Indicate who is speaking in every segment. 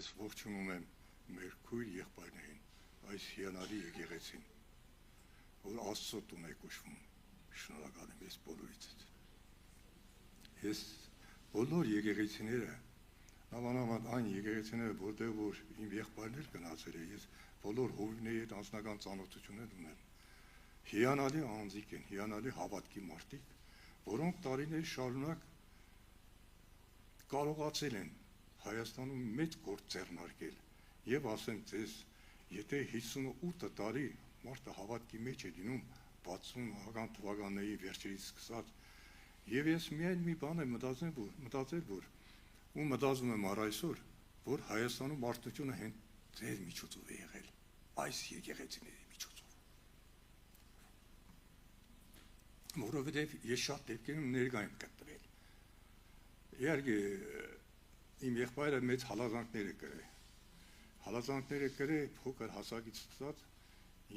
Speaker 1: ես ողջունում եմ մեր քույր եղբայրներին, այս հիանալի եկեղեցին, որ Աստծո տուն է կոչվում, շնորհակալ եմ ես բոլորիցս։ Ես բոլոր եկեղեցիները, նավանավանդ այն եկեղեցիները, որտեղ որ իմ եղբայրներ գնացել է, ես բոլոր հովիվների հետ անձնական ծանոթություններ ունեմ, հիանալի անձիկ են, հիանալի հավատքի մարդիկ, որոնք տարիների շարունակ կարողացել են Հայաստանում մեծ գործ ձեռնարկել եւ ասեմ ձեզ, եթե 58 տարի մարդը հավատքի մեջ է լինում 60-ական թվականների վերջերից սկսած, եւ ես միայն մի բան եմ մտածել, որ ու մտածում եմ առ այսօր, որ Հայաստանում մարդությունը հենց ձեր միջոցով է եղել, այս եկեղեցիների միջոցով։ Որովհետեւ ես շատ դեպքերում ներկա եմ գտվել։ Իհարկե իմ եղբայրը մեծ հալածանքներ է կրել, փոքր հասակից սկսած,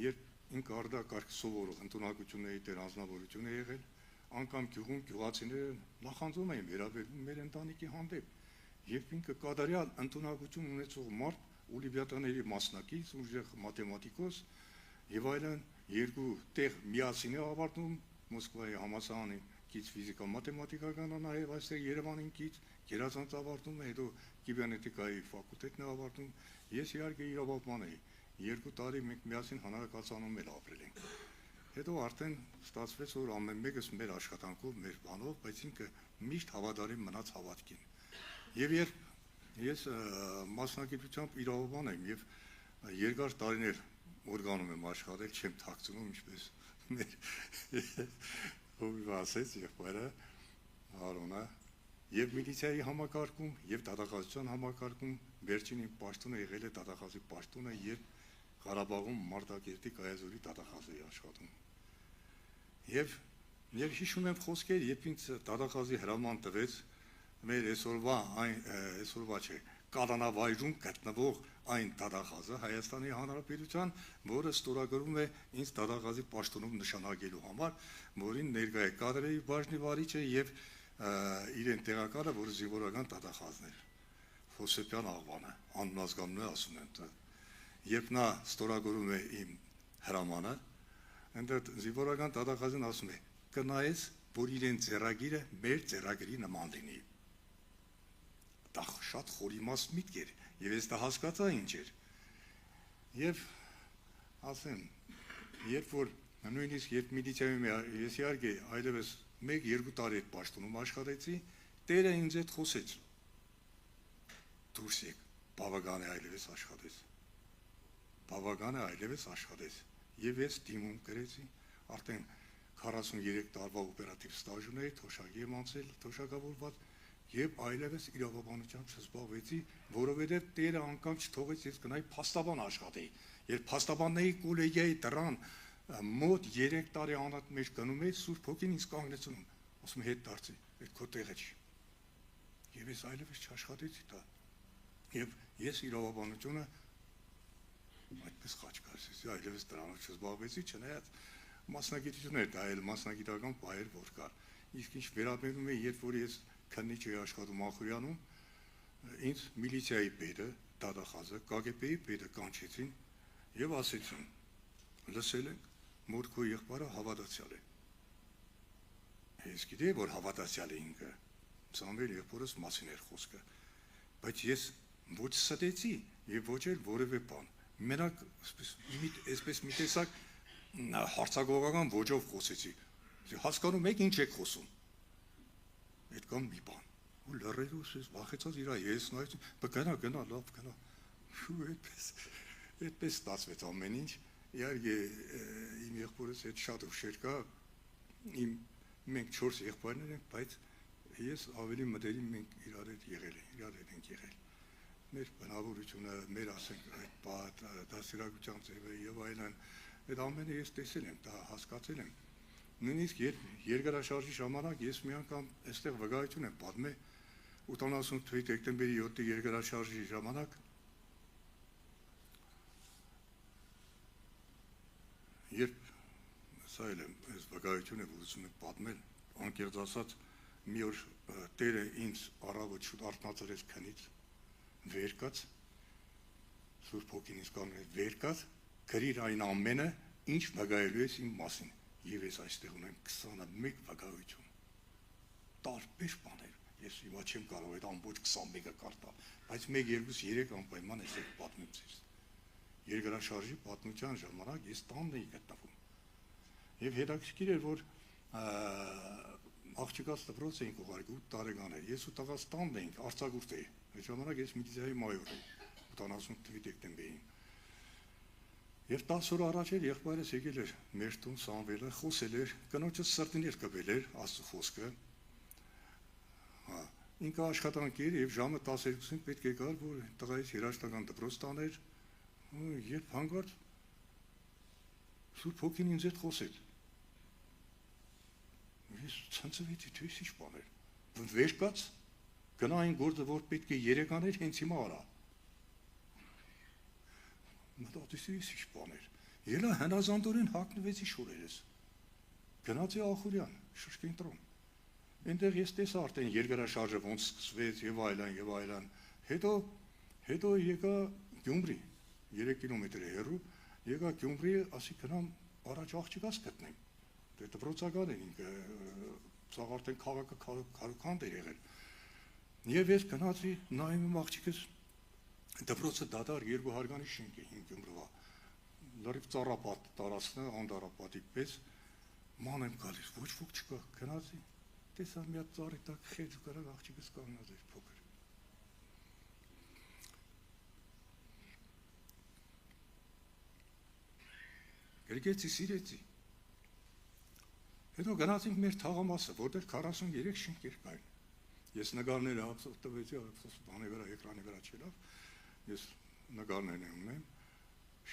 Speaker 1: երբ ինքը արդակարգ սովորող ընտունակությունների դեր անձնավորություն է եղել, անգամ գյուղում գյուղացիները նախանձում էին վերաբերվում մեր ընտանիքի հանդեպ, երբ ինքը կատարյալ ընտունակություն ունեցող մարդ, Օլիմպիադաների մասնակից, ուժեղ մաթեմատիկոս եւ այլն, երկու տեղ միասին է ավարտում Մոսկվայի համալսարանի գիծ ֆիզիկա-մաթեմատիկական, նաեւ այստեղ Երևանին գիծ գերազանց ավարտում է, հետո կիբեռնետիկայի ֆակուլտետն է ավարտում, ես իհարկե իրավապան էի, 2 տարի մենք միասին հանրակացանում էլ ապրել ենք, հետո արդեն ստացվեց, որ ամեն մեկս մեր աշխատանքով, մեր բանով, բայց ինքը միշտ հավատարիմ մնաց հավատքին, եւ երբ ես մասնագիտությամբ իրավապան եմ եւ երկար տարիներ օրգանում եմ աշխատել, չեմ թաքցնում, ինչպես մեր ով ասեց եղբայրը Արոնը, եւ միլիցիայի համակարգում, եւ դատախազության համակարգում վերջին իմ պաշտոնը եղել է դատախազի պաշտոնը, երբ Ղարաբաղում Մարտակերտի Կայազորի դատախազ էի աշխատում։ Եվ հիշում եմ խոսքեր, երբ ինձ դատախազի հրաման տվեց մեր այսօրվա չէ, կալանավայրում գտնվող այն դատախազը Հայաստանի Հանրապետության, որը ստորագրում է ինձ դատախազի պաշտոնում նշանակելու համար, որին ներկա է կադրերի բաժնի վարիչը եւ իրեն տեղակալը, որը զինվորական դատախազն էր, Հոսեփյան Աղվանը, անունազգանուն է ասում եմ, երբ նա ստորագրում է իմ հրամանը, այնտեղ զինվորական դատախազին ասում է, կնայես, որ իրեն ձեռագիրը մեր ձեռագրի նման լինի։ Դա շատ խորիմաստ միտք էր, եւ ես դա հասկացա ինչ էր։ Եվ ասեմ, երբ որ նույնիսկ երբ միլիցիայում ես իհարկե այլևս 1-2 տարի այդ պաշտոնում աշխատեցի, Տերը ինձ հետ խոսեց. դուրս եկ, բավական է այլևս աշխատես։ Եվ ես դիմում գրեցի, արդեն 43 տարվա օպերատիվ ստաժ ունեի, թոշակի եմ անցել, թոշակավորված, եւ այլևս իրավաբանությամբ չզբաղվեցի, որովհետեւ Տերը անգամ չթողեց ես գնայի փաստաբան աշխատեի։ Երբ փաստաբանների կոլեգիայի դրան մոտ 3 տարի անհատ մեջ գնում էի, Սուրբ Հոգին ինձ կանգնեցնում, ասում հետ դարձի, այդ քո տեղը չի։ Եվ ես այլևս չաշխատեցի դա։ Եվ ես իրավաբանությունը այդպես խաչքարեցի, այլևս դրանով չզբաղվեցի, չնայած մասնագիտություն էր դա էլ մասնագիտական բայեր որ կար։ Իսկ ինչ վերաբերում է, երբ որ ես քննիչ էի աշխատում Ախուրյանում, ինձ միլիցիայի պետը, դատախազը, ԿԳԲ-ի պետը կանչեցին եւ ասեցին. լսել ենք, որ քո եղբայրը հավատացյալ է։ Ես գիտեի, որ հավատացյալ է ինքը, Սամվել եղբորս մասին էր խոսքը, բայց ես ոչ ստեցի եւ ոչ էլ որևէ բան։ Մենակ այսպես մի տեսակ հարցակողական ոճով խոսեցի։ Հասկանում եք ինչ եք խոսում։ Այդ կամ մի բան։ Ու լռելուց ես վախեցած իրա ես նայեցի, գնա, լավ գնա։ Շու այդպես ստացվեց ամեն ինչ։ Իհարկե իմ եղբորս հետ շատ ուշեր կա, մենք 4 եղբայրներ ենք, բայց ես ավելի մտերիմ մենք իրար հետ ենք եղել։ Մեր բնավորությունը, մեր ասենք այդ դասիրակության ձևը եւ այլն, այդ ամենը ես տեսել եմ, դա հասկացել եմ։ Նույնիսկ երկրաշարժի ժամանակ ես մի անգամ այստեղ վկայություն եմ պատմել 80 թվականի դեկտեմբերի 7-ի երկրաշարժի ժամանակ երբ սա էլ եմ այս վկայությունը որ ուզում եմ պատմել, անկեղծ ասած մի օր Տերը ինձ առավոտ շուտ արթնացրեց քնից, վեր կաց Սուրբ Հոգին ինձ կանգնել վեր կաց, գրիր այն ամենը, ինչ վկայելու ես իմ մասին։ Եվ ես այստեղ ունեմ 21 վկայություն։ Տարբեր բաներ։ Ես հիմա չեմ կարող այդ ամբողջ 21-ը կարդալ, բայց 1, 2, 3 անպայման էսեք պատմեմ ձեզ։ Երկրաշարժի պատմության ժամանակ ես տանն էի գտնվում։ Եվ հետաքրքիր էր, որ աղջկաց դպրոց էինք ուղարկել 8 տարեկան էր։ Ես ու տղաս տանն էինք, արձակուրդ էի։ Այդ ժամանակ ես միլիցիայի մայոր էի, 70 թվականի դեկտեմբերին։ Եվ 10 օր առաջ էր եղբայրս եկել էր մեր տուն Սամվելը, խոսել էր, կնոջս սրտին էր կվել էր Աստծո խոսքը։ Ինքը աշխատանք էր եւ ժամը 12-ին պետք է գար, որ տղայից երաժշտական դպրոց տաներ։ Երբ հանգարց Սուրբ Հոգին ինձ հետ խոսեց։ Ես ցնցվեցի, թե ինչ բան էր։ Վեր կաց, գնա այն գործը, որ պետք է երեկաներ, հենց հիմա արա։ Մտածեցի, ինչ բան էր։ Ելա հնազանդորեն հագնվեցի շորերս։ Գնացի Ախուրյան, շրջենտրոն։ Այնտեղ ես տեսա արդեն երկրաշարժը ոնց սկսվեց եւ այլն։ Հետո եկա Գյումրի, 3 կիլոմետր է հեռու, եկա Գյումրի, ասի գնամ առաջ աղջկաս գտնեմ։ Դե դպրոցական են ինքը, սա արդեն քաղաքը քարուքանդ էր եղել։ Եվ ես գնացի նայում եմ աղջիկս, դպրոցը դադար 2 հարգանի շենք է 5 Գյումրվա։ Լրիվ ծառապատ տարածքն է, անդարապատիկ պես, ման եմ գալիս, ոչ ոք չկա, գնացի։ Տեսա մի հատ ծառի տակ խեծ ու կարակ աղջիկս կանգնած էր փոքր։ Գրգեցի, սիրեցի։ Հետո գնացինք մեր թաղամասը, որտեղ 43 շենքեր կային։ Ես նկարները ափսոս տվեցի, ափսոս բանի վրա, էկրանի վրա չելավ։ Ես նկարներն ունեմ,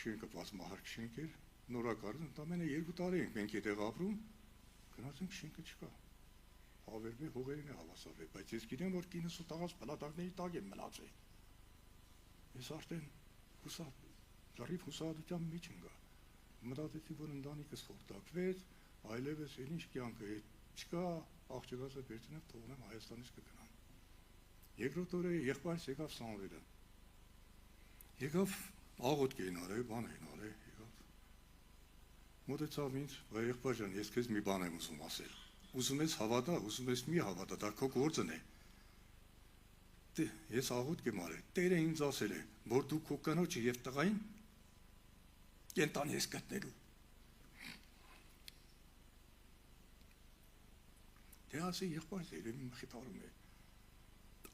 Speaker 1: շենքը բազմահարկ շենք էր, նորակառ, ընդամենը 2 տարի ենք մենք այդտեղ ապրում, գնացինք շենքը չկա։ Հավերմի հողերին է հավասարվել, բայց ես գիտեմ, որ կինս ու տղաս պլատակների տակ եմ մնացել։ Ես արդեն լրիվ հուսահատության մեջ ընկա։ Մտածեցի, որ ընտանիքս խորտակվեց, այլևս էլ ինչ կյանքը չկա, աղջկասը վերցնեմ, թողնեմ Հայաստանից կգնամ։ Երկրորդ օրը եղբայրս եկավ Սամվելը։ Եկավ աղոթք էին արել, բան էին արել, եկավ։ Մոտեցավ ինձ, եղբայր ջան, ես քեզ մի բան եմ ուզում ասել։ Ուզում ես հավատա, ուզում ես մի հավատա, դա քո գործն է։ Ես աղոթք եմ արել, Տերը ինձ ասել է, որ դու քո կնոջը եւ տղային կենտանի ես գտնելու։ Դե ասի եղբայրս երևի մխիթարում է։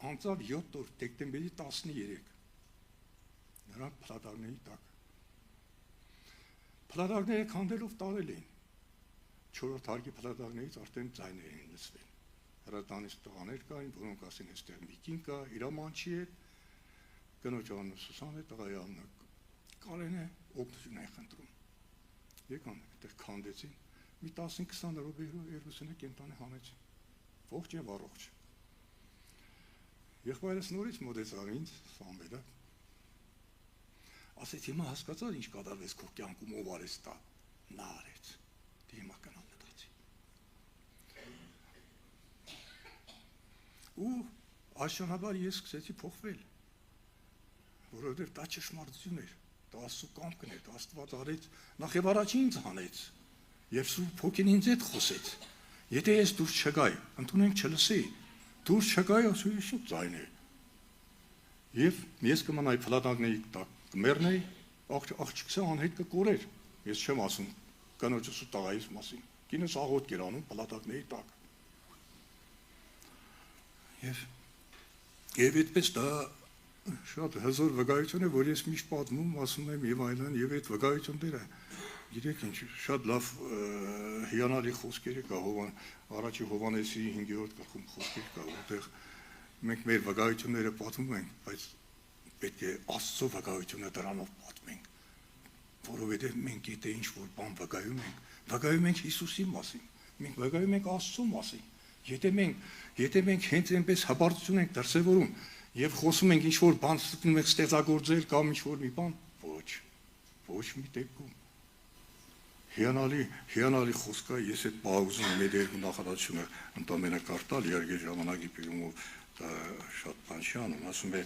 Speaker 1: Անցավ 7 օր, դեկտեմբերի 13։ Նրանք փլատակների տակ։ Փլատակները քանդելով տարել էին։ 4-րդ հարկի փլատակներից արդեն ձայներ էին լսվել։ Հրատանից տղաներ կային, որոնք ասին այստեղ մի կին կա, իր մանչի հետ, կնոջ անունը Սուսան է, տղայի անունը Կարեն է, օգնություն են խնդրում։ Եկան, այդտեղ քանդեցին, մի 10-20 րոպեով երկուսին կենտանի հանեցին։ Ողջ եւ առողջ։ Եղբայրս նորից մոտեցավ ինձ, Սամվելը։ Ասեց, հիմա հասկացա՞ր ինչ կատարվեց քո կյանքում, ով արեց դա։ Նա արեց։ Դե հիմա կնամ մտածի։ Ու աշնանաբար ես սկսեցի փոխվել, որովհետև դա ճշմարտություն էր, դա Աստծո կամքն էր, դա Աստված արեց, նախ եւ առաջ ինձ հանեց, եւ Սուրբ Հոգին ինձ հետ խոսեց։ Եթե ես դուրս չգայի, ընդունենք չլսեի, դուրս չգայի, ասում ես ինչ ձայն է։ Եվ ես կմնայի փլատակների տակ, կմեռնեի, աղջիկսը անհետ կկորեր։ Ես չեմ ասում կնոջս ու տղայիս մասին։ Կինս աղոթք էր անում փլատակների տակ։ Եվ այդպես դա շատ հզոր վկայություն է, որ ես միշտ պատմում, ասում եմ եւ այլն, եւ այդ վկայությունները գիտեք ինչ, շատ լավ հիանալի խոսքեր կա առաջի Հովհաննեսի 5-րդ գլխում խոսքեր կա, որտեղ մենք մեր վկայությունները պատմում ենք, բայց պետք է Աստծո վկայությունը դրանով պատմենք, որովհետև մենք եթե ինչ-որ բան վկայում ենք Հիսուսի մասին, մենք վկայում ենք Աստծո մասին։ Եթե մենք հենց այնպես հպարտություն ենք դրսևորում եւ խոսում ենք ինչ-որ բան ստում ենք ստեղծագործել կամ ինչ-որ մի բան, ոչ մի դեպքում։ Հիանալի խոսք է, ես այդ պաուզում եմ այդ երկու նախադասությունը ընդամենը կարդալ, իհարկե ժամանակի պերումով դա շատ բան չի անում, ասում է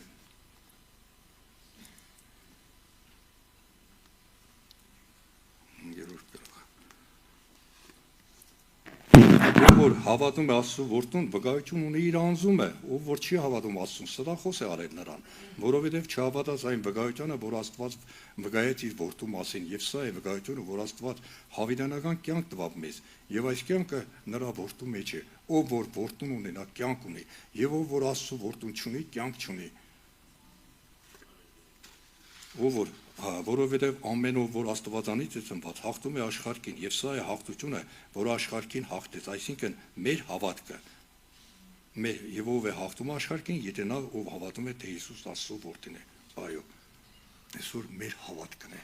Speaker 1: որ հավատում է Աստծո որդուն, վկայություն ունի իր անձում է, ով որ չի հավատում Աստծուն, սրախոս է արել նրան, որովհետև չհավատաց այն վկայությանը, որ Աստված վկայեց իր որդու մասին, եւ սա է վկայությունը, որ Աստված հավիտենական կյանք տվավ մեզ, եւ այս կյանքը նրա որդու մեջ է, ով որ որդուն ունի, նա կյանք ունի, եւ ով որ Աստծո որդուն չունի, կյանք չունի։ Ով որ որովհետև ամեն ով որ Աստվածանից է ծնված հաղթում է աշխարհին եւ սա է հաղթությունը, որը աշխարհին հաղթեց, այսինքն մեր հավատքը։ Եվ ով է հաղթում աշխարհին, եթե նա ով հավատում է, թե Հիսուս Աստծո որդին է։ Այո։ Այսօր մեր հավատքն է։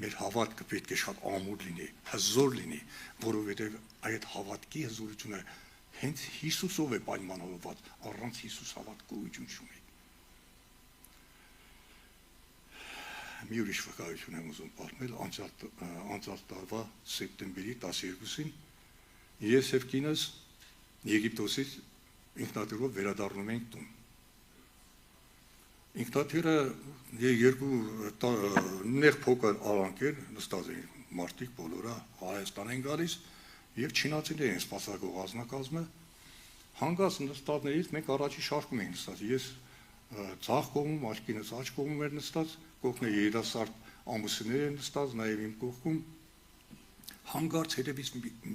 Speaker 1: Մեր հավատքը պետք է շատ ամուր լինի, հզոր լինի, որովհետև այդ հավատքի հզորությունը հենց Հիսուսով է պայմանավորված, առանց Հիսուս հավատք գոյություն չունի։ Մի ուրիշ վկայություն եմ ուզում պատմել անցյալ տարվա սեպտեմբերի 12-ին ես եւ կինս Եգիպտոսից ինքնաթիռով վերադառնում ենք տուն։ Ինքնաթիռը երկու նեղ փոքր ավանք էր, նստած էին մարդիկ բոլորը Հայաստան են գալիս եւ չինացիներ են սպասարկող ազնագազմը։ Հանգած նստածներից մենք առաջի շարքում ենք նստած։ Ես ցախ կողմում, աչքինս աչ կողմում էր նստած, կողքն երիտասարդ ամուսիններ են նստած, նաև իմ կողքում։ Հանգարց հետևից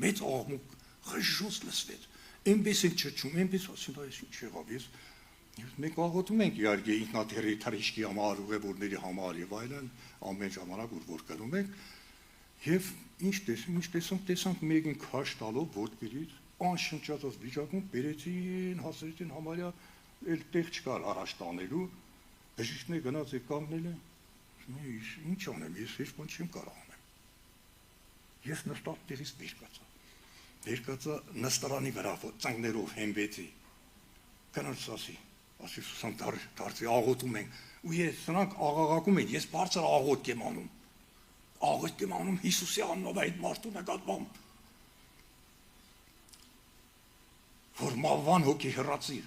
Speaker 1: մեծ աղմուկ խժժոց լսվեց։ Էնպես են չչում, էնպես ասում, այս ինչ եղավ, մենք աղոթում ենք իհարկե ինքնաթիռի թռիչքի համար, ուղևորների համար եւ այլն, ամեն ժամանակ որ գնում ենք, եւ ինչ տեսանք մեկին քաշ տալով ոտքերից, անշնչած վիճակում բերեցին, հասրեցին համարյա էլ տեղ չկար առաջ տանելու, բժիշկները գնաց է կանգնել են, ինչ անեմ, ես heç բան չեմ կարող անեմ։ Ես նստած տեղից վեր կացա նստարանի վրա, ծնկներով հենվեցի, կնոջ ասի Սուսան դարձի աղոթում ենք, ու ես սրանք աղաղակում են, ես բարձր աղոթք եմ անում Հիսուսի անունով այդ մարդու նկատմամբ, որ մահվան հոգի հեռացիր,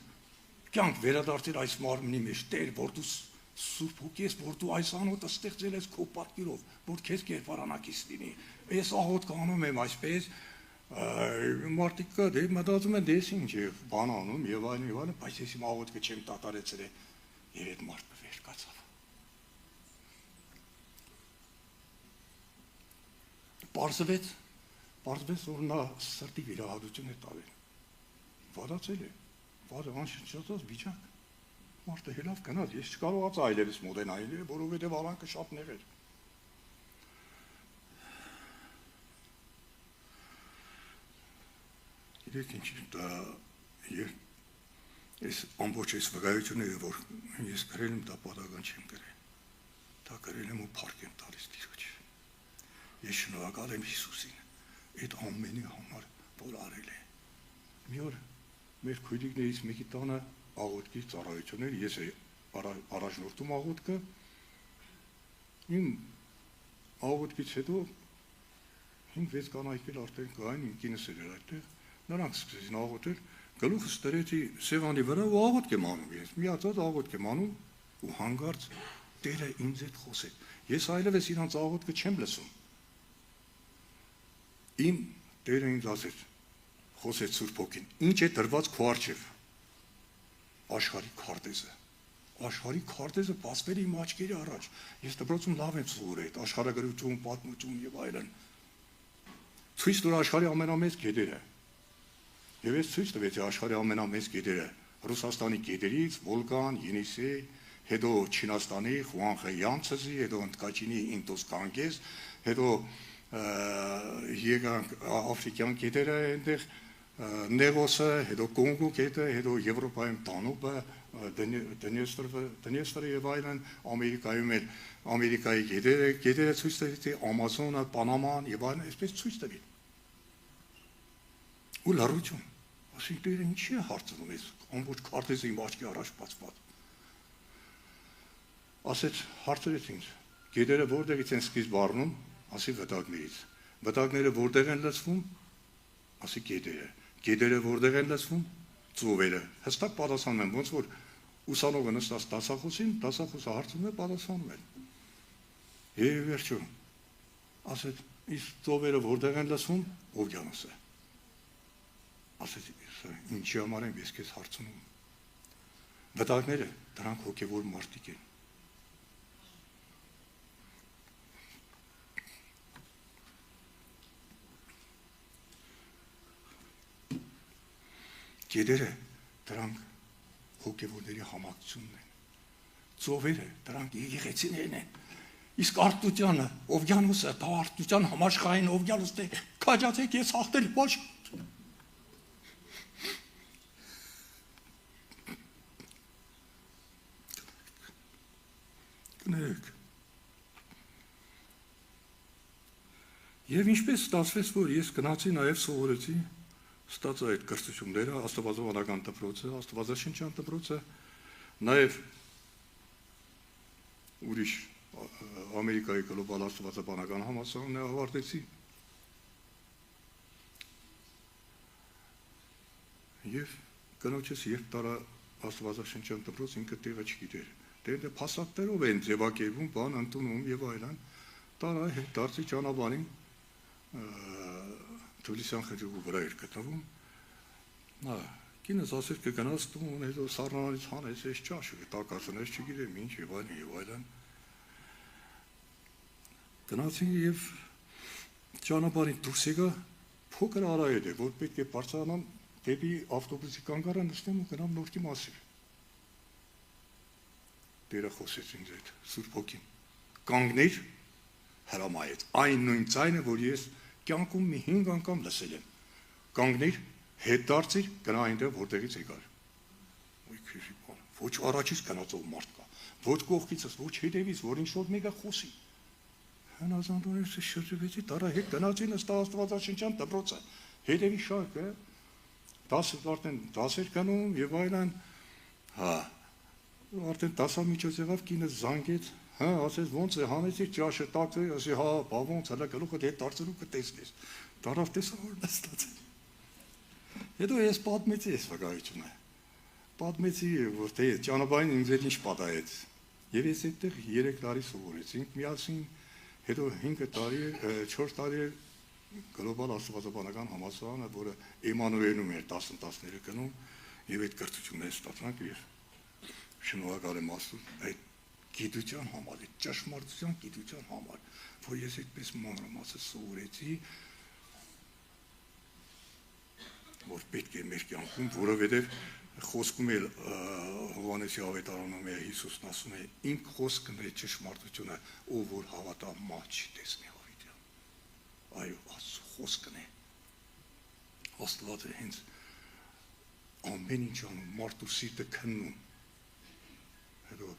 Speaker 1: կյանք վերադարձիր այս մարմնի մեջ, Տեր, որ դու Սուրբ Հոգի ես, որ դու այս անոթը ստեղծել ես քո պատկերով, որ քեզ կերպարանակից լինի։ Ես աղոթք անում եմ այսպես, մարդիկ կա, դե մտածում են դες ինչ է բան անում եւ այլն, բայց ես իմ աղոթքը չեմ տատարեցրել եւ այդ մարդը վեր կացավ։ Պարզվեց, որ նա սրտի վիրահատություն է տալել։ Վարացել է, անշնչած վիճակ։ Մարդը հելավ գնաց, ես չկարողացա այլևս մոտենալ, որովհետև արանքը շատ նեղ էր։ Գիտեք ինչ, ես ամբողջ այս վկայությունները, որ ես գրել եմ, դա պատահական չեմ գրել։ Դա գրել եմ ու փառք եմ տալիս Տիրոջ։ Ես շնորհակալ եմ Հիսուսին այդ ամենի համար, որ արել է։ Մի օր մեր քույրիկներից մեկի տանը աղոթքի ծառայություններ, ես առաջնորդում աղոթքը, իմ աղոթքից հետո 5-6 կանայք արդեն կային, իմ կինս էր այդտեղ, նրանք սկսեցին աղոթել, գլուխս դրեցի սեղանի վրա ու աղոթք եմ անում, ես միացած աղոթք եմ անում ու հանգարց Տերը ինձ հետ խոսեց։ Ես այլևս իրանց աղոթքը չեմ լսում։ Իմ Տերը ինձ ասեց, խոսեց Սուրբ Հոգին, ինչ է դրված քո առջև։ Աշխարհի քարտեզը բացվել է իմ աչքերի առաջ։ Ես դպրոցում լավ եմ սովորել այդ աշխարհագրություն, պատմություն եւ այլն։ Ցույց տուր աշխարհի ամենամեծ գետերը։ Եվ ես ցույց տվեցի աշխարհի ամենամեծ գետերը։ Ռուսաստանի գետերից Վոլգան, Ենիսեյ, հետո Չինաստանի Խուանխե Յանցզի, հետո Ընտկաչինի Ինտոս Կանգեզ, հետո եկանք աֆրիկյան գետերը այնտեղ Նեգոսը, հետո Կոնգո գետը, հետո Եվրոպայում Դանուբը, Դնեստրը եւ այլն, Ամերիկայում էլ Ամերիկայի գետերը ցույց տվեցի, Ամազոնը, Պանաման եւ այլն, այսպես ցույց տվի։ Ու լարություն, ասենք դերը ինչի է հարցնում ես, ամբողջ քարտեզը իմ աչքի առաջ բացված։ Ասեց հարցրեց ինձ, գետերը որտեղից են սկիզբ առնում, ասի վտակներից։ Վտակները որտեղ են լցվում, ասի գետերը որտեղ են լցվում, ծովերը։ Հստակ պատասխանում են, ոնց որ ուսանողը նստած դասախոսին, դասախոսը հարցնում է, պատասխանում է։ Եվ վերջո, ասեց, իսկ ծովերը որտեղ են լցվում, օվկիանոսը։ ասես ինչի համար եմ ես քեզ հարցնում։ Վտակները դրանք հոգևոր մարդիկ են։ Գետերը դրանք հոգևորների համակցությունն են։ Ծովերը դրանք եկեղեցիներն են։ Իսկ արտության օվկիանոսը դա արտության համաշխարհային օվկիանոսն է։ Քաջացեք ես հաղթել ոչ։ Կներեք։ Եվ ինչպես ստացվեց, որ ես գնացի նաև սովորեցի ստացա այդ կրթությունները, աստվածաբանական դպրոցը, աստվածաշնչյան դպրոցը, նաև ուրիշ Ամերիկայի գլոբալ աստվածաբանական համալսարանը ավարտեցի։ Եվ կնոջս երբ տարա աստվածաշնչյան դպրոց ինքը տեղը չգիտեր։ Դե փաստաթերով են ձևակերպում, բան ընդունում եւ այլն։ Տարա հետ դարձի ճանապարհին Թուլիսյան խճուղու վրա էր գտնվում։ Կինս ասեց կգնաց տուն, հետո սառնալից հանեց այս ճաշը, տակածնես չգիտեմ ինչ եւ այլն։ Գնացի եւ ճանապարհին դուրս եկա փոքր արայել է, որ պետք է բարձրանամ դեպի ավտոբուսի կանգառը նստեմ ու գնամ Նորքի մասի։ Տերը խոսեց ինձ հետ, Սուրբ Հոգին։ Կանգնիր, հրամայեց։ Այն նույն ձայնը, որ ես կյանքում մի 5 անգամ լսել եմ։ Կանգնիր, հետ դարձիր, գնա այնտեղ, որտեղից եկար։ Ոչ առաջից գնացող մարդ կա, ոչ կողքիցս, ոչ հետևից, որ ինչ-որ մեկը խոսի։ Հնազանդորից շրջվեցի, տարա հետ գնացի նստա աստվածաշնչյան դպրոցը, հետևի շարքը, արդեն դասեր գնում եւ այլն, արդեն դասամիջոց եղավ, կինս զանգեց, ասեց ոնց է, հանեցի ճաշը տակցի, ասի բա ոնց, հələ գլուխը հետ դարձրու կտեսնես, տարավ տեսա որ նստած է։ Հետո ես պատմեցի այս վկայությունը, պատմեցի, որ թե ճանապարհին ինձ հետ ինչ պատահեց, եւ ես այդտեղ 3 տարի սովորեցինք միասին, հետո 5 տարի, 4 տարի գլոբալ աստվածաբանական համալսարանը, որը Էմանուելում էր 10-10-ները գնում, եւ այդ կրթությունները ստացանք եւ շնորհակալ եմ Աստծուն այդ գիտության համար, այդ ճշմարտության գիտության համար, որ ես այդպես մանրամասն սովորեցի, որ պետք է մեր կյանքում, որովհետև խոսքում է Հովհաննեսի ավետարանում է Հիսուսն ասում է, իմ խոսքն է ճշմարտությունը, ով որ հավատա մահ չի տեսնի հավիտյան։ Այո, Աստծո խոսքն է։ Աստված է հենց ամեն ինչ անում, մարդու սիրտը քննում։ Հետո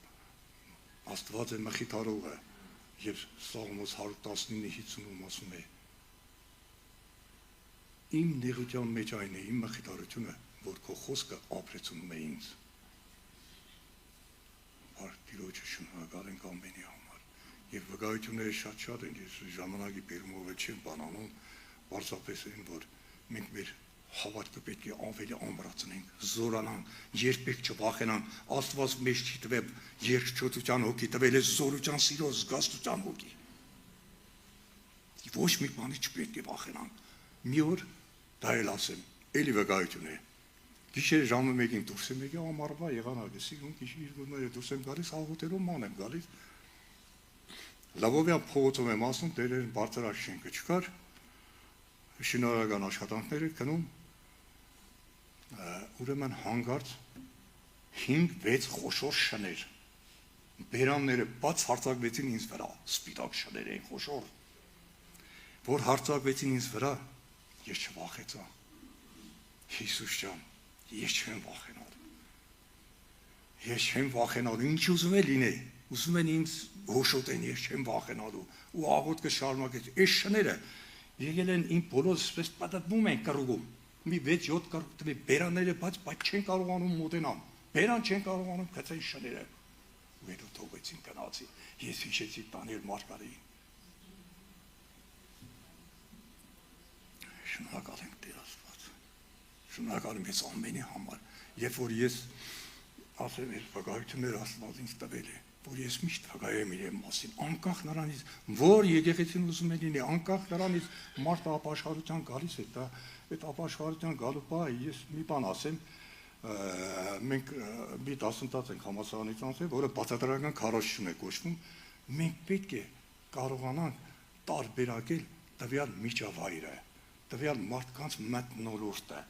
Speaker 1: Աստված է մխիթարողը, եւ Սաղմոս 119:50-ում ասում է. Իմ նեղության մեջ այն է, իմ մխիթարությունը, որ քո խոսքը ապրեցնում է ինձ։ Տիրոջը շնորհակալ ենք ամենի համար։ Եվ վկայությունները շատ են, ես ժամանակի բերումով չեմ բանանում, պարզապես են, որ մենք մեր հավատքը պետք է ավելի ամրացնենք, զորանանք, երբեք չվախենանք, Աստված մեզ չի տվել երկչոտության հոգի, տվել է զորության, սիրո, զգաստության հոգի։ Ոչ մի բանի չպետք է վախենանք։ Մի օր դա էլ ասեմ, էլի վկայություն է։ Գիշերը ժամը 1-ին դուրս եմ եկել ամառվա եղանակը, ու գիշերը դուրս եմ գալիս, աղոթելով ման եմ գալիս։ Լավովյան փողոցում եմ ասում, դերերին բարձրակ շենքը չկար, շինարարական աշխատանքներ էր գնում, ուրեմն հանգարց 5-6 խոշոր շներ, բերանները բաց հարձակվեցին ինձ վրա, սպիտակ շներ էին խոշոր, որ հարձակվեցին ինձ վրա, ես չվախեցա, Հիսուս ջան, ես չեմ վախենալ, ես չեմ վախենալու, ինչ ուզում է լինի, ուզում են ինձ հոշոտեն, ես չեմ վախենալու, ու աղոթքը շարունակեց, այս շները եկել են իմ բոլոր սպես պատտվում են կռուգում, մի 6-7 կռուգ տվի բերանները բայց չեն կարողանում մոտենամ, բերան չեն կարողանում գցեն շները, ու հետո թողեցին գնացի, ես հիշեցի Դանիել Մարգարեին։ Շնորհակալ ենք Տեր Աստված, շնորհակալ եմ ես ամենի համար, երբ որ ես ասեմ, այս վկայությունները Աստված ինձ տվել է, որ ես միշտ վկայեմ իրեն մասին, անկախ նրանից, որ եկեղեցին ուզում է լինի, անկախ նրանից մարդը ապաշխարության գալիս է, դա այդ ապաշխարության գալու պահը ես մի բան ասեմ, մենք մի դասընթաց ենք համալսարանից անցել, որը բացատրական քարոզչություն է կոչվում, մենք պետք է կարողանանք տարբերակել տվյալ միջավայրը, տվյալ մարդկանց մթնոլորտը,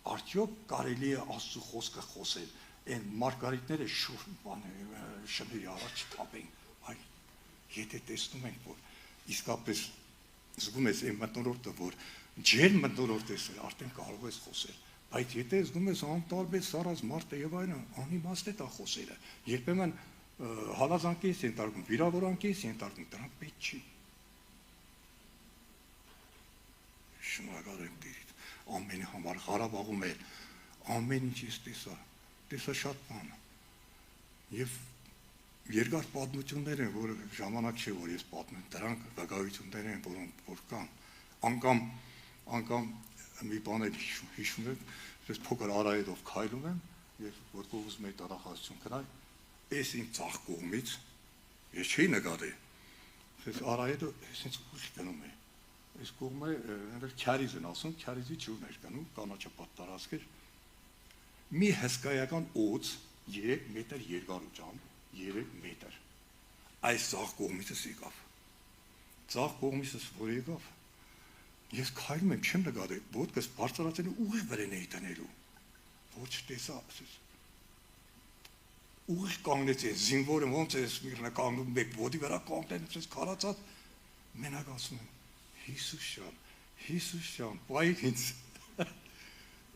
Speaker 1: արդյոք կարելի է Աստծո խոսքը խոսել, այն մարգարիտները շների առաջ չթափեն, այլ եթե տեսնում ենք, որ իսկապես զգում ես այն մթնոլորտը, որ ջեր մթնոլորտ ես, արդեն կարող ես խոսել, բայց եթե զգում ես անտարբեր սառած մարդը եւ այլն, անիմաստ է դա խոսելը, երբեմն հալազանքի ես ենթարկում, վիրավորանքի ես ենթարկում, դրանք պետք չի։ Շնորհակալ եմ Տիրից, ամենի համար Ղարաբաղում էլ ամեն ինչ ես տեսա շատ բան։ Եվ երկար պատմություններ են, որ ժամանակ չէ, որ ես պատմեմ, դրանք վկայություններ են, որոնք որ կան, անգամ մի բան էլ հիշում եմ, ես փոքր արահետով քայլում եմ, եւ որքով ուզում եի տարախասություն կնալ, այս իմ ցախ կողմից ես չէի նկատի։ Ես արահետը այսպես ուշ գնում է։ Այս կողմը այնտեղ քարիզ են ասում, քարիզի ջուրն էր գնում, կանաչապատ տարածք էր։ Մի հսկայական օծ 3 մետր երկարությամբ, 3 մետր։ Այս ցախ կողմիցս եկավ։ Ցախ կողմիցս որ եկավ, ես քայլում եմ, չեմ նկատի, ոտքս բարձրացել ուղիղ վրան էի տնելու։ Ոչ տեսա, ասես։ Ուղիղ կանգնեցի, զինվորը ոնց է միրնա կանգնում, մեկ ոտի վրա կանգնեն, ասես քարացած, մենակ ասում եմ, Հիսուս ջան, բայ ինձ։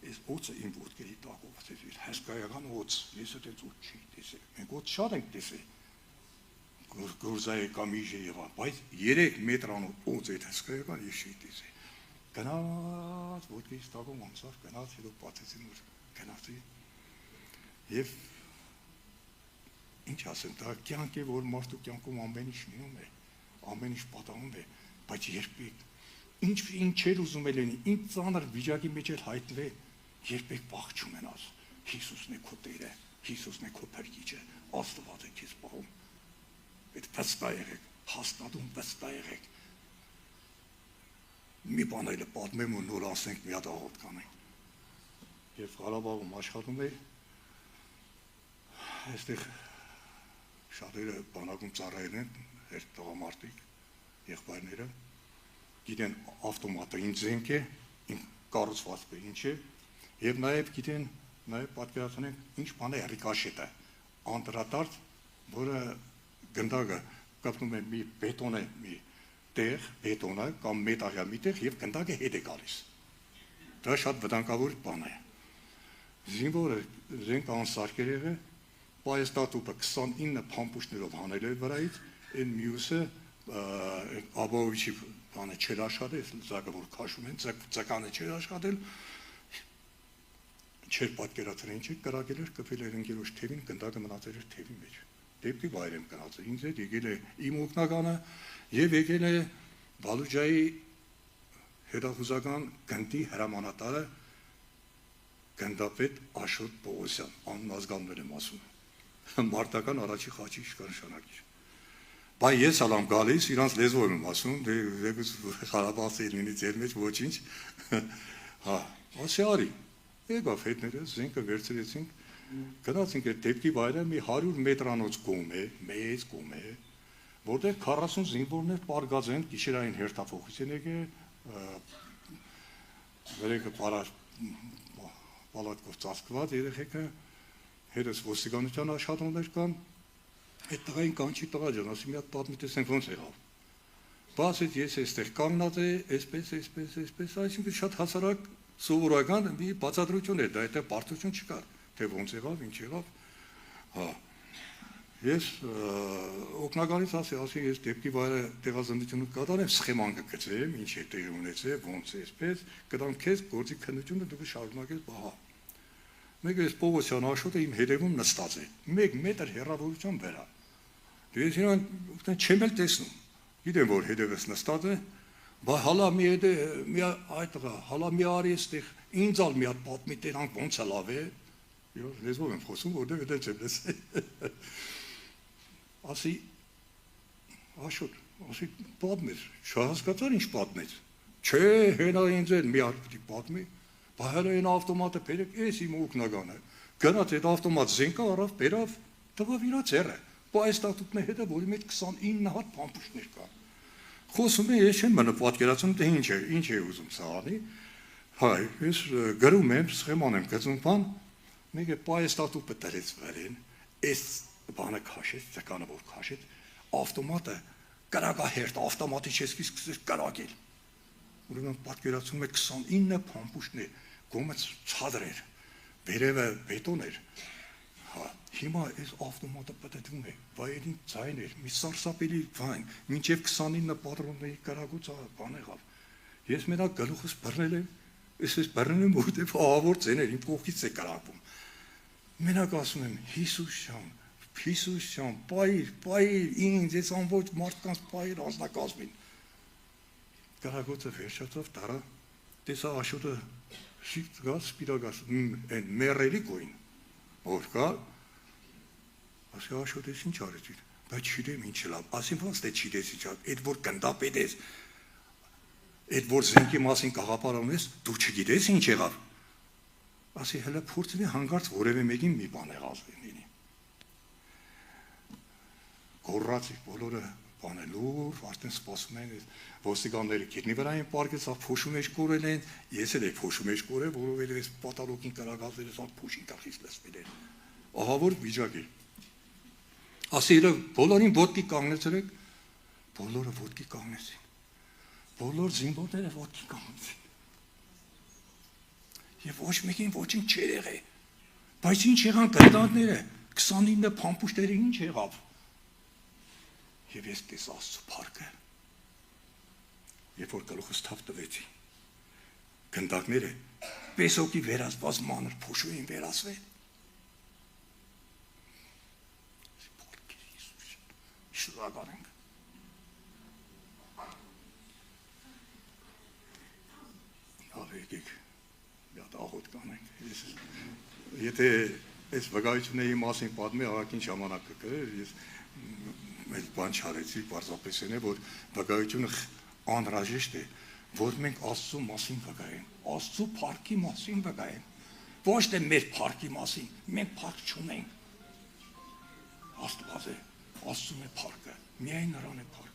Speaker 1: Այս օծը իմ ոտքերի տակով, ասես, հսկայական օծ, ես այդպես օծ չի տեսել։ Մենք օծ շատ ենք տեսել։ Գործայի կամիժը եղավ, բայց 3 մետրանոց օծ այդ հսկայական ես չի տեսել։ Գնաց ոտքերից տակով անցավ, գնաց հետո բացեցին որ գնացի։ Եվ ինչ ասեմ, դա կյանք է, որ մարդու կյանքում ամեն ինչ լինում է, ամեն ինչ պատահում է, բայց երբեք ինչեր ուզում է լինի, ինչ ծանր վիճակի մեջ էլ հայտնվի, երբեք վախ չունենաս։ Հիսուսն է քո Տերը, Հիսուսն է քո Փրկիչը, Աստված է քեզ պահում։ Այդ վստահ եղեք, հաստատում վստահ եղեք։ Մի բան էլ պատմեմ ու նոր ասենք մի հատ աղոթք կանենք։ Եվ Ղարաբաղում աշխատում էի, այստեղ շատերը բանակում ծառայել են, մեր տղամարդիկ, եղբայրները, գիտեն ավտոմատը ինչ զենք է, կառուցվածքը ինչ է, եւ նաեւ գիտեն, նաեւ պատկերացնենք ինչ բան է ռիկաշետը, անդրադարձ, որը գնդակը կապնում է մի բետոնե մի տեղ, բետոնը կամ մետաղյա մի տեղ եւ գնդակը հետ է գալիս։ Դա շատ վտանգավոր բան է։ Զինվորը զենք անսարքեր եղել, պայստատուպը 29 փամփուշտներով հանել է վրայից, այն մյուսը Աբովիչի բանը չէր աշխատել, զակը որ քաշում են, ցականը չէր աշխատել, չէր պատկերացրել ինչ է կրակել էր, կփել էր ընկերոջ թևին, գնդակը մնացել էր թևի մեջ։ Դեպքի վայր եմ գնացել, ինձ հետ եկել է իմ օգնականը եւ եկել է Բալուջայի հետախուզական գնդի հրամանատարը գնդապետ Աշոտ Պողոսյան, անմազգաններ եմ ասում, մարտական առաջի խաչի իշխանշանակիր։ Բայց ես ալամ գալիս, իրանց լեզվով եմ ասում, դեպս Ղարաբաղի լինի ձեր մեջ ոչինչ, հա, ասի արի, եկավ հետները, զենքը վերցրեցինք, գնացինք այդ դեպքի վայրը մի 100 մետրանոց կողմ է, մեծ կողմ է, որտեղ 40 զինվորներ պարգած են, գիշերային հերթափոխություն եկել, վերեկը պալատկով ծածկված երեխեքը, հետս ոստիկանության աշխատողներ կան, այդ տղային կանչի տղա ջան, ասի մի հատ պատմի տեսնենք ոնց եղավ։ Բացից ես այստեղ կանգնած է, այսպես, այսինքն շատ հասարակ սովորական մի բացատրություն էր, դա այդտեղ բարդություն չկար, թե ոնց եղավ, ինչ եղավ։ Հա։ Ես օգնականից ասի ես դեպքի վայրը տեղազնությունը կատարեմ, սխեման կգծեմ, ինչ է տեղի ունեցել, ոնց է, այսպես, կտամ քեզ գործի քննությունը դուք շարունակես, բահա։ Մեկ էս Պողոսյան Աշոտը իմ հետևում նստած է, 1 մետր հեռավորությամբ վրա։ Ես իրան չեմ էլ տեսնում, գիտեմ, որ հետևս նստած է, բայց հալա մի այդտեղա, հալա մի արի այստեղ, ինձ ալ մի հատ պատմի տերանք ոնց է լավ է, լեզվով եմ խոսում, որտեղ էլ չեմ լսել։ ասի Աշոտ, ասի պատմեց, չհասկացար ինչ պատմեց։ Չէ, հենա ինձ էլ մի հատ պիտի պատմի, բայց հələ այն ավտոմատը բերեք, էս իմ օգնականը։ Գնաց այդ ավտոմատ զենքա առավ, բերավ, տվավ իրա ձեռը։ Բայց ստատուտն է հետը, որի մեջ 29 հատ փամփուշտներ կա։ Խոսում է, ես չեմ մնա պատկերացնում, թե ինչ է ուզում սա անի։ Հայ, ես գրում եմ, սխեման եմ գծում բան, մեկը պայստատուպը դրեց վրեն, այս բանը քաշեց, ցկանը որ քաշեց, ավտոմատը կրակահերթ ավտոմատի չեսկի սկսեց կրակել։ Ուրեմն պատկերացնում է 29 փամփուշտներ, գոմը ցածր էր, վերևը բետոն էր։ Հա, հիմա այս ավտոմատը պատտվում է, վայրին ձայն էր, մի սարսափելի բան, մինչև 29 պատրոնների կրակոց բան եղավ։ Ես մենակ գլուխս բռնել եմ, ես բռնել եմ, որտեղ ահավոր ձեներ իմ կողքից է կրակվում։ Մենակ ասում եմ, Հիսուս ջան, պայիր, ինձ այս ամբողջ մարդկանց պայիր անձնակազմին։ Կրակոցը վերջացավ, տարա, տեսա Աշոտը շիտ գազ, սպիրագազ, այն մեռելի կոին, որ կա, ասի Աշոտ ես ինչ արեցիր, բայց չիրեմ ինչ լավ, ասին ոնց թե չիրես ինչ, այդ որ գնդապետ ես, այդ որ զենքի մասին կաղապարում ես, դու չգիտես ինչ եղավ, ասի հələ փորձվի հանգարց որևէ մեկին մի բան եղած լինի, գորրացի բոլորը բանելով, արդեն սպասում են ոստիկանները գետնի վրա են պարկել, սա փոշու մեջ կորել են, ես էլ փոշու մեջ կորել, որովհետև այս պատալոգին կրակածները սա փոշին կախից լսվել են, ահավոր վիճակ է, ասի իրը բոլորին ոտքի կանգնեցրեք, բոլորը ոտքի կանգնեցին, բոլոր զինվորները ոտքի կանգնեցին, և ոչ մեկին ոչինչ չէր եղել, բայց ինչ եղան գնդանները, 29 փամփուշտները ինչ եղավ, և ես տեսա Աստծո փառքը, երբ որ գլուխս թավ տվեցի, գնդակները պեսոկի վերածված մանր փոշու էին վերածվել, փառքի Հիսուս, շնորհակալ ենք, եկեք, մի հատ աղոտ կանենք, եթե այս վկայությունների մասին պատմի աղաքին ժամանակը կրեր, ես մեծ բան չարեցի, պարզապես են է, որ վկայությունը անհրաժեշտ է, որ մենք Աստծո մասին վկայենք, Աստծո փառքի մասին վկայենք, ոչ թե մեր փառքի մասին, մենք փառք չունենք, Աստված է, Աստծուն է փառքը, միայն նրան է փառքը,